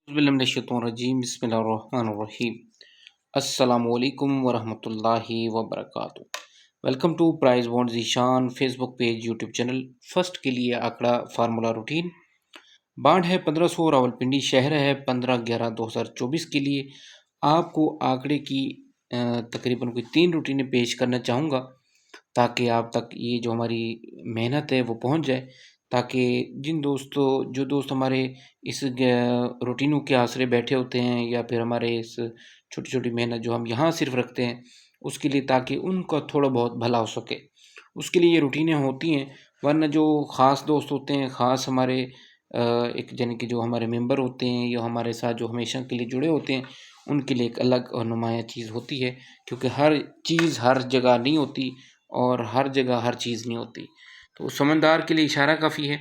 बिस्मिल्लाहिर्रहमानिर्रहीम बिस्मिल्लाहिर्रहमानिर्रहीम अस्सलामुअलैकुम वरहमतुल्लाहि वबरकातुहू। Welcome to prize bond Zeeshan Facebook page YouTube channel. First के लिए आंकड़ा फार्मूला रूटीन बांड है 1500, रावलपिंडी शहर है 15/11/2024 के लिए। आपको आंकड़े की तकरीबन कोई 3 रूटीनें पेश करना चाहूँगा ताकि आप तक ये जो हमारी मेहनत है वो पहुँच जाए, ताकि जो दोस्त हमारे इस रूटीनों के आसरे बैठे होते हैं या फिर हमारे इस छोटी-छोटी मेहनत जो हम यहाँ सिर्फ रखते हैं उसके लिए, ताकि उनका थोड़ा बहुत भला हो सके, उसके लिए ये रूटीनें होती हैं। वरना जो ख़ास दोस्त होते हैं, ख़ास हमारे एक यानी कि जो हमारे मेंबर होते हैं या हमारे साथ जो हमेशा के लिए जुड़े होते हैं, उनके लिए एक अलग और नुमायाँ चीज़ होती है, क्योंकि हर चीज़ हर जगह नहीं होती और हर जगह हर चीज़ नहीं होती। तो समझदार के लिए इशारा काफ़ी है।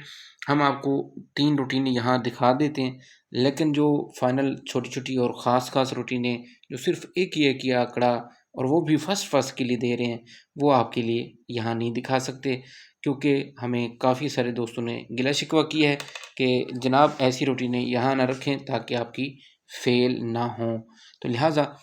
हम आपको 3 रूटीनें यहाँ दिखा देते हैं, लेकिन जो फाइनल छोटी-छोटी और ख़ास-ख़ास रूटीनें जो सिर्फ़ एक ही आंकड़ा और वो भी फर्स्ट के लिए दे रहे हैं, वो आपके लिए यहाँ नहीं दिखा सकते, क्योंकि हमें काफ़ी सारे दोस्तों ने गिला-शिकवा किया है कि जनाब ऐसी रूटीनें यहाँ ना रखें ताकि आपकी फ़ेल ना हों। तो लिहाज़ा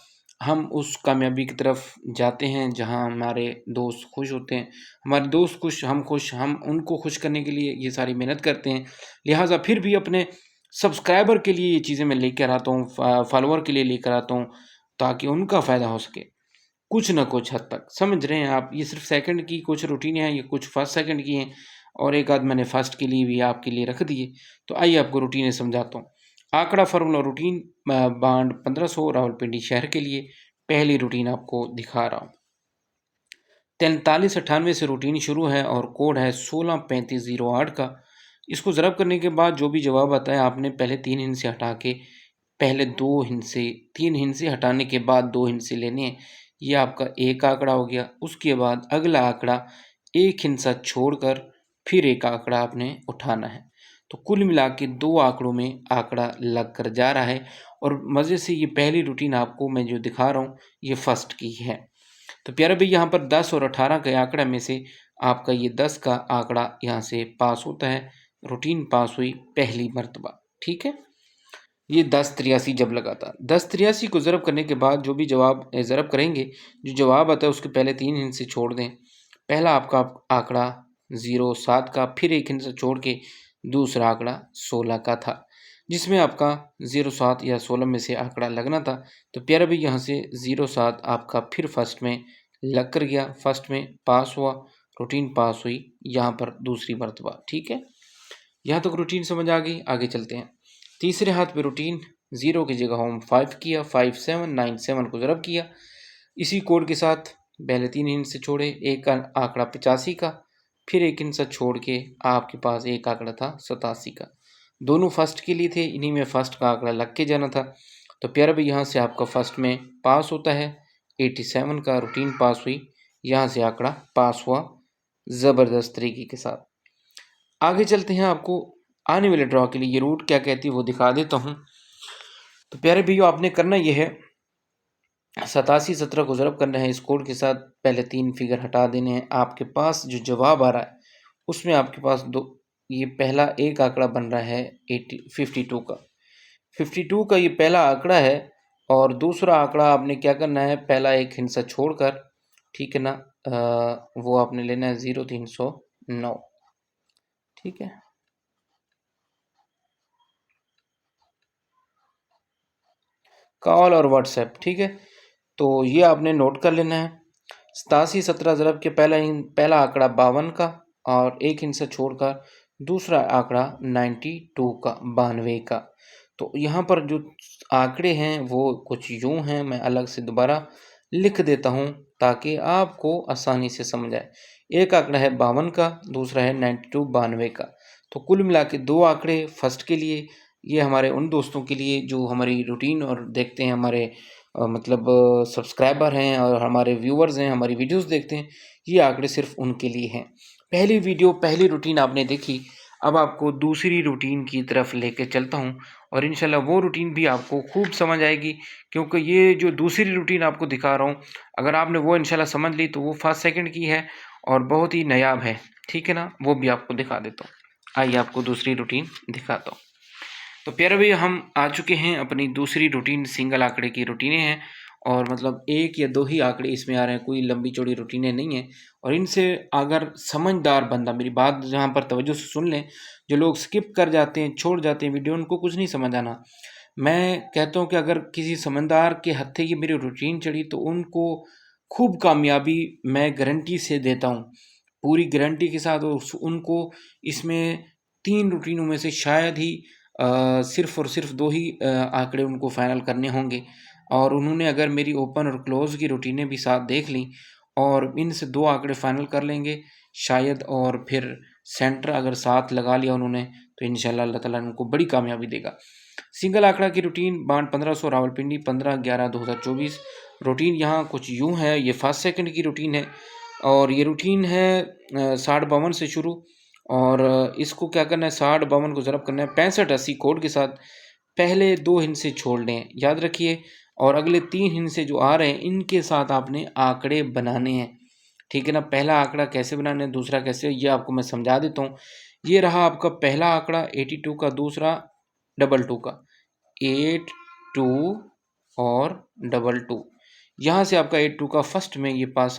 हम उस कामयाबी की तरफ जाते हैं जहाँ हमारे दोस्त खुश होते हैं। हमारे दोस्त खुश, हम खुश, हम उनको खुश करने के लिए ये सारी मेहनत करते हैं। लिहाज़ा फिर भी अपने सब्सक्राइबर के लिए ये चीज़ें मैं लेकर आता हूँ, फॉलोवर के लिए लेकर आता हूँ, ताकि उनका फ़ायदा हो सके। कुछ न कुछ हद तक, समझ रहे हैं आप? ये सिर्फ़ सेकंड की कुछ रूटीनें हैं, ये कुछ फर्स्ट सेकंड की हैं और एक आध मैंने फर्स्ट के लिए भी आपके लिए रख दिए। तो आइए आपको रूटीनें समझाता हूँ। आंकड़ा फ़ॉर्मूला रूटीन बांड 1500 रावलपिंडी शहर के लिए पहली रूटीन आपको दिखा रहा हूँ। 4398 से रूटीन शुरू है और कोड है 163508 का। इसको ज़रब करने के बाद जो भी जवाब आता है, आपने पहले 3 हिंसे हटा के पहले 2 हिंसे 3 हिंसे हटाने के बाद 2 हिंसे लेने हैं। ये आपका एक आंकड़ा हो गया। उसके बाद अगला आंकड़ा एक हिंसा छोड़कर फिर एक आंकड़ा आपने उठाना है। तो कुल मिला के 2 आंकड़ों में आंकड़ा लग कर जा रहा है और मज़े से ये पहली रूटीन आपको मैं जो दिखा रहा हूँ, ये फर्स्ट की है। तो प्यारे भाई, यहाँ पर 10 और 18 के आंकड़े में से आपका ये 10 का आंकड़ा यहाँ से पास होता है। रूटीन पास हुई पहली मर्तबा, ठीक है। ये 1083 जब लगा था। 1083 को ज़रब करने के बाद जो भी जवाब ज़रब करेंगे, जो जवाब आता है उसके पहले 3 हिंसे छोड़ दें। पहला आपका आंकड़ा 07 का, फिर एक हिंसा छोड़ के दूसरा आंकड़ा 16 का था, जिसमें आपका 07 या 16 में से आंकड़ा लगना था। तो प्यारा भाई, यहाँ से 07 आपका फिर फर्स्ट में लग कर गया, फर्स्ट में पास हुआ, रूटीन पास हुई यहाँ पर दूसरी मर्तबा, ठीक है। यहाँ तक रूटीन समझ आ गई। आगे चलते हैं। तीसरे हाथ पे रूटीन 0 की जगह हम 5 किया, 5797 को ज़रब किया। इसी कोड के साथ पहले 3 हिंसे छोड़े, एक आंकड़ा 85 का, फिर एक हिंसा छोड़ के आपके पास एक आंकड़ा था 87 का। दोनों फर्स्ट के लिए थे, इन्हीं में फर्स्ट का आंकड़ा लग के जाना था। तो प्यारा भाई, यहाँ से आपका फर्स्ट में पास होता है 87 का, रूटीन पास हुई, यहाँ से आंकड़ा पास हुआ ज़बरदस्त तरीके के साथ। आगे चलते हैं, आपको आने वाले ड्रॉ के लिए ये रूट क्या कहती है वो दिखा देता हूँ। तो प्यारे भैया, आपने करना ये है, 8717 को ज़रब करना है इस कोड के साथ, पहले 3 फिगर हटा देने हैं। आपके पास जो जवाब आ रहा है उसमें आपके पास दो, ये पहला एक आंकड़ा बन रहा है 52 का। 52 का ये पहला आंकड़ा है और दूसरा आंकड़ा आपने क्या करना है, पहला एक हिंसा छोड़कर, ठीक है ना, वो आपने लेना है 0309, ठीक है। कॉल और व्हाट्सएप, ठीक है। तो ये आपने नोट कर लेना है। 8717 ज़रब के पहला आंकड़ा 52 का और एक हिंसा छोड़कर दूसरा आंकड़ा 92 का, 92 का। तो यहाँ पर जो आंकड़े हैं वो कुछ यूँ हैं, मैं अलग से दोबारा लिख देता हूँ ताकि आपको आसानी से समझ आए। एक आंकड़ा है 52 का, दूसरा है 92, 92 का। तो कुल मिला के 2 आंकड़े फर्स्ट के लिए। ये हमारे उन दोस्तों के लिए जो हमारी रूटीन और देखते हैं, हमारे मतलब सब्सक्राइबर हैं और हमारे व्यूअर्स हैं, हमारी वीडियोस देखते हैं, ये आंकड़े सिर्फ उनके लिए हैं। पहली वीडियो, पहली रूटीन आपने देखी, अब आपको दूसरी रूटीन की तरफ लेके चलता हूँ और इंशाल्लाह वो रूटीन भी आपको खूब समझ आएगी, क्योंकि ये जो दूसरी रूटीन आपको दिखा रहा हूँ, अगर आपने वो इंशाल्लाह समझ ली तो वो फर्स्ट सेकंड की है और बहुत ही नायाब है, ठीक है ना। वो भी आपको दिखा देता हूँ। आइए आपको दूसरी रूटीन दिखाता हूँ। तो प्यारे भैया हम आ चुके हैं अपनी दूसरी रूटीन, सिंगल आंकड़े की रूटीनें हैं और मतलब एक या दो ही आंकड़े इसमें आ रहे हैं, कोई लंबी चौड़ी रूटीनें नहीं हैं। और इनसे अगर समझदार बंदा मेरी बात जहाँ पर तवज्जो से सुन लें, जो लोग स्किप कर जाते हैं, छोड़ जाते हैं वीडियो, उनको कुछ नहीं समझ आना। मैं कहता हूँ कि अगर किसी समझदार के हत्थे की मेरी रूटीन चढ़ी तो उनको खूब कामयाबी मैं गारंटी से देता हूँ, पूरी गारंटी के साथ। और उनको इसमें 3 रूटीनों में से शायद ही सिर्फ़ और सिर्फ़ 2 ही आंकड़े उनको फ़ाइनल करने होंगे। और उन्होंने अगर मेरी ओपन और क्लोज़ की रूटीनें भी साथ देख लीं और इनसे 2 आंकड़े फ़ाइनल कर लेंगे शायद, और फिर सेंटर अगर साथ लगा लिया उन्होंने, तो इंशाल्लाह अल्लाह ताला उनको बड़ी कामयाबी देगा। सिंगल आंकड़ा की रूटीन बांड 1500 रावलपिंडी 15/11/2024। रूटीन यहाँ कुछ यूँ है, ये फर्स्ट सेकंड की रूटीन है और ये रूटीन है 60-52 से शुरू। और इसको क्या करना है, 60-52 को ज़रब करना है 65-80 कोड के साथ। पहले 2 हिस्से छोड़ने हैं, याद रखिए। और अगले 3 हिस्से जो आ रहे हैं इनके साथ आपने आंकड़े बनाने हैं, ठीक है ना। पहला आंकड़ा कैसे बनाना है, दूसरा कैसे, ये आपको मैं समझा देता हूँ। ये रहा आपका पहला आंकड़ा 82 का, दूसरा 22 का, 82 और 22। यहाँ से आपका 82 का फर्स्ट में ये पास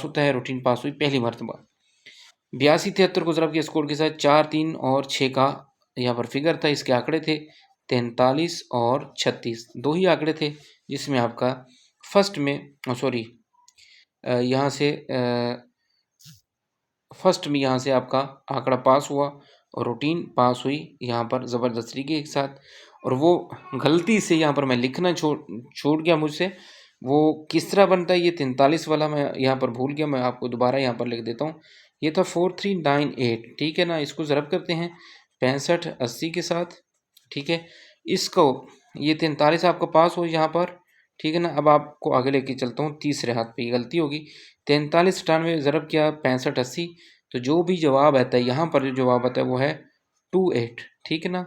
होता है, रूटीन पास हुई पहली मरतबा। 82-73 को ज़रब के स्कोर के साथ 4, 3 और 6 का यहाँ पर फिगर था। इसके आंकड़े थे 43 और 36, 2 ही आंकड़े थे जिसमें आपका फर्स्ट में सॉरी यहाँ से फर्स्ट में यहाँ से आपका आंकड़ा पास हुआ और रूटीन पास हुई यहाँ पर ज़बरदस्त तरीके के साथ। और वो गलती से यहाँ पर मैं लिखना छूट गया मुझसे, वो किस तरह बनता है ये 43 वाला मैं यहाँ पर भूल गया, मैं आपको दोबारा यहाँ पर लिख देता हूँ। ये था 4398, ठीक है ना। इसको ज़रब करते हैं 65-80 के साथ, ठीक है। इसको ये 43 आपका पास हो यहाँ पर, ठीक है ना। अब आपको आगे लेके चलता हूँ, तीसरे हाथ पे ये गलती होगी। 43-98 ज़रब किया 65-80, तो जो भी जवाब आता है यहाँ पर, जो जवाब आता है वो है 28, ठीक है ना।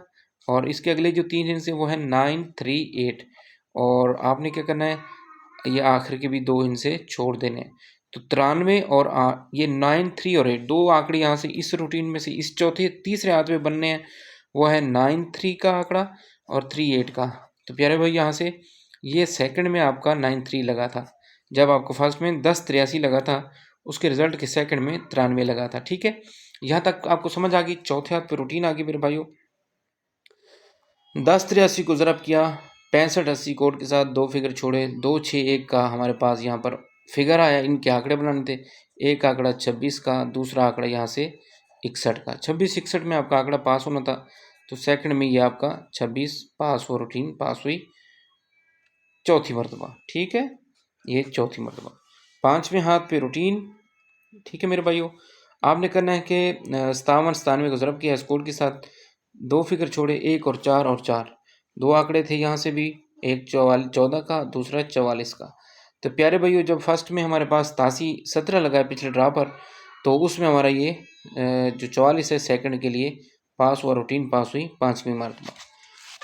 और इसके अगले जो 3 हिस्से वो है 938। और आपने क्या करना है, ये आखिर के भी 2 हिस्से छोड़ देने हैं। तो 93 और ये 9, 3 और 8, 2 आंकड़े यहाँ से इस रूटीन में से इस तीसरे हाथ में बनने हैं। वो है 93 का आंकड़ा और 38 का। तो प्यारे भाई यहाँ से ये सेकंड में आपका 93 लगा था, जब आपको फर्स्ट में 1083 लगा था, उसके रिजल्ट के सेकंड में 93 लगा था, ठीक है। यहाँ तक आपको समझ आ गई। चौथे हाथ पे रूटीन आ गई मेरे भाइयों। 1083 को ज़रब किया 65-80 कोड के साथ, 2 फिगर छोड़े, 261 का हमारे पास यहाँ पर फिगर आया। इनके आंकड़े बनाने थे, एक आंकड़ा 26 का, दूसरा आंकड़ा यहाँ से 61 का। 26-61 में आपका आंकड़ा पास होना था, तो सेकंड में ये आपका 26 पास हो, रूटीन पास हुई चौथी मरतबा, ठीक है। ये चौथी मरतबा। पाँचवें हाथ पे रूटीन, ठीक है मेरे भाइयों। आपने करना है कि 57-97 को ज़रब किया स्कोर के साथ, 2 फिगर छोड़े, 1 और 4 और 4, 2 आंकड़े थे यहाँ से भी, एक 14 का, दूसरा 44 का। तो प्यारे भाइयों जब फर्स्ट में हमारे पास 87-17 लगा है पिछले ड्रा पर, तो उसमें हमारा ये जो 44 है सेकंड के लिए पास हुआ, रूटीन पास हुई पाँचवीं मरतबा।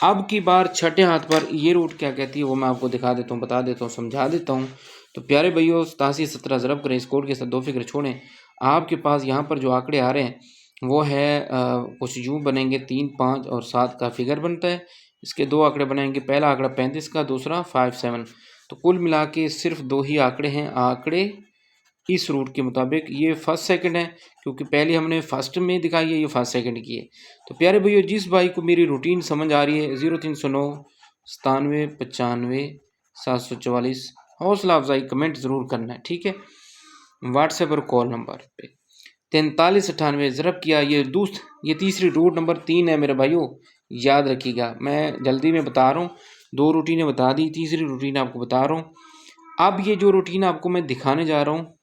अब की बार छठे हाथ पर ये रूट क्या कहती है वो मैं आपको दिखा देता हूँ, बता देता हूँ, समझा देता हूँ। तो प्यारे भैया 87-17 ज़रब करें, इस कोड के साथ 2 फिगर छोड़ें। आपके पास यहाँ पर जो आंकड़े आ रहे हैं वो है कुछ यूँ बनेंगे, 3, 5 और 7 का फिगर बनता है। इसके 2 आंकड़े बनाएंगे, पहला आंकड़ा 35 का, दूसरा 57। तो कुल मिला के सिर्फ 2 ही आंकड़े हैं। आंकड़े इस रूट के मुताबिक ये फर्स्ट सेकंड है, क्योंकि पहले हमने फर्स्ट में दिखाई है, ये फर्स्ट सेकंड की है। तो प्यारे भैया जिस भाई को मेरी रूटीन समझ आ रही है, 0309 97 95 744, हौसला अफजाई कमेंट ज़रूर करना है, ठीक है। व्हाट्सएप और कॉल नंबर पे 4398 ज़रब किया, ये तीसरी रूट नंबर 3 है मेरे भाइयों, याद रखिएगा। मैं जल्दी में बता रहा हूँ, 2 रूटीनें बता दी, तीसरी रूटीन आपको बता रहा हूँ। अब ये जो रूटीन आपको मैं दिखाने जा रहा हूँ,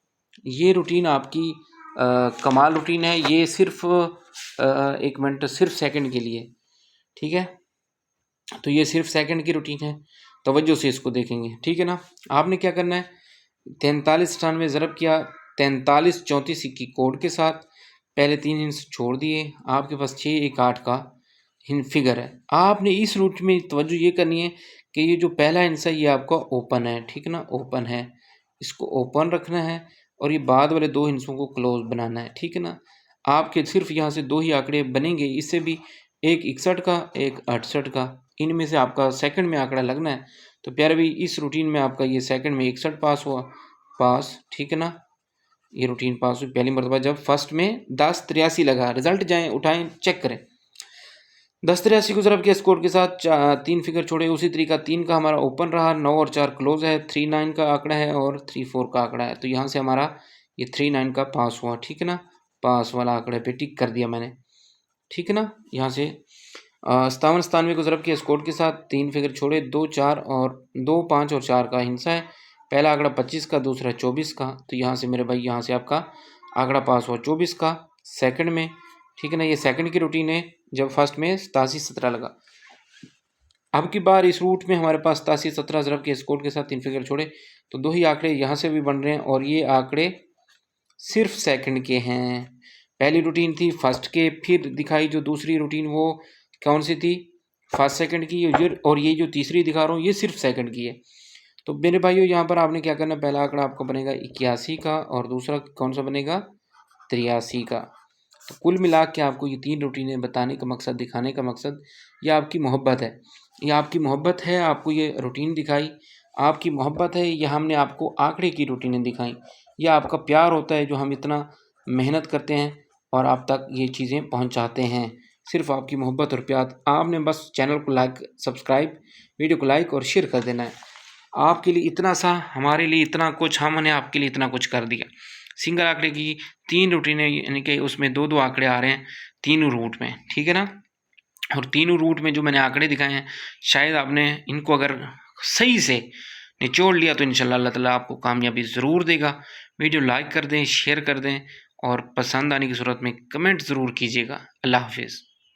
ये रूटीन आपकी कमाल रूटीन है। ये सिर्फ 1 मिनट, सिर्फ सेकंड के लिए, ठीक है। तो ये सिर्फ सेकंड की रूटीन है, तवज्जो से इसको देखेंगे, ठीक है ना। आपने क्या करना है, 43-98 ज़रब किया 43-34 की कोड के साथ, पहले 3 हिंस छोड़ दिए। आपके पास 6-1-8 का फिगर है। आपने इस रूट में तवज्जो ये करनी है कि ये जो पहला हिंस है ये आपका ओपन है, ठीक है ना, ओपन है, इसको ओपन रखना है। और ये बाद वाले 2 हिस्सों को क्लोज बनाना है, ठीक है ना। आपके सिर्फ यहाँ से 2 ही आंकड़े बनेंगे, इससे भी एक 61 का, एक 68 का। इनमें से आपका सेकंड में आंकड़ा लगना है। तो प्यारे भाई इस रूटीन में आपका ये सेकंड में 61 पास हुआ, पास, ठीक है ना। ये रूटीन पास हुई पहली मरतबा जब फर्स्ट में 1083 लगा। रिजल्ट जाएं उठाएं चेक करें। 1083 को ज़रब के स्कोर के साथ 3 फिगर छोड़े। उसी तरीका 3 का हमारा ओपन रहा, 9 और 4 क्लोज है, 39 का आंकड़ा है और 34 का आंकड़ा है। तो यहाँ से हमारा ये 39 का पास हुआ, ठीक है ना। पास वाला आंकड़े पे टिक कर दिया मैंने, ठीक है ना। यहाँ से 57 को ज़रब के स्कोर के साथ 3 फिगर छोड़े, 2 4 और 2 5 और 4 का हिस्सा है। पहला आंकड़ा 25 का, दूसरा 24 का। तो यहाँ से मेरे भाई यहाँ से आपका आंकड़ा पास हुआ 24 का सेकंड में, ठीक है ना। ये सेकंड की रूटीन है जब फर्स्ट में 87-17 लगा। अब की बार इस रूट में हमारे पास 87-17 ज़रब के स्कोर के साथ 3 फिगर छोड़े, तो 2 ही आंकड़े यहाँ से भी बन रहे हैं और ये आंकड़े सिर्फ सेकंड के हैं। पहली रूटीन थी फर्स्ट के, फिर दिखाई जो दूसरी रूटीन वो कौन सी थी, फर्स्ट सेकंड की। और ये जो तीसरी दिखा रहा हूँ ये सिर्फ सेकंड की है। तो मेरे भाइयों यहाँ पर आपने क्या करना, पहला आंकड़ा आपका बनेगा 81 का और दूसरा कौन सा बनेगा 83 का। तो कुल मिला के आपको ये 3 रूटीनें बताने का मकसद, दिखाने का मकसद, ये आपकी मोहब्बत है। ये आपकी मोहब्बत है, आपको ये रूटीन दिखाई, आपकी मोहब्बत है, ये हमने आपको आंकड़े की रूटीनें दिखाई। ये आपका प्यार होता है जो हम इतना मेहनत करते हैं और आप तक ये चीज़ें पहुंचाते हैं। सिर्फ आपकी मोहब्बत और प्यार। आपने बस चैनल को लाइक, सब्सक्राइब, वीडियो को लाइक और शेयर कर देना है। आपके लिए इतना सा, हमारे लिए इतना कुछ, हमने आपके लिए इतना कुछ कर दिया। सिंगल आंकड़े की 3 रूटीनें, यानी कि उसमें 2-2 आंकड़े आ रहे हैं तीनों रूट में, ठीक है ना। और तीनों रूट में जो मैंने आंकड़े दिखाए हैं, शायद आपने इनको अगर सही से निचोड़ लिया तो इंशाल्लाह अल्लाह ताला आपको कामयाबी ज़रूर देगा। वीडियो लाइक कर दें, शेयर कर दें और पसंद आने की सूरत में कमेंट ज़रूर कीजिएगा। अल्लाह हाफिज़।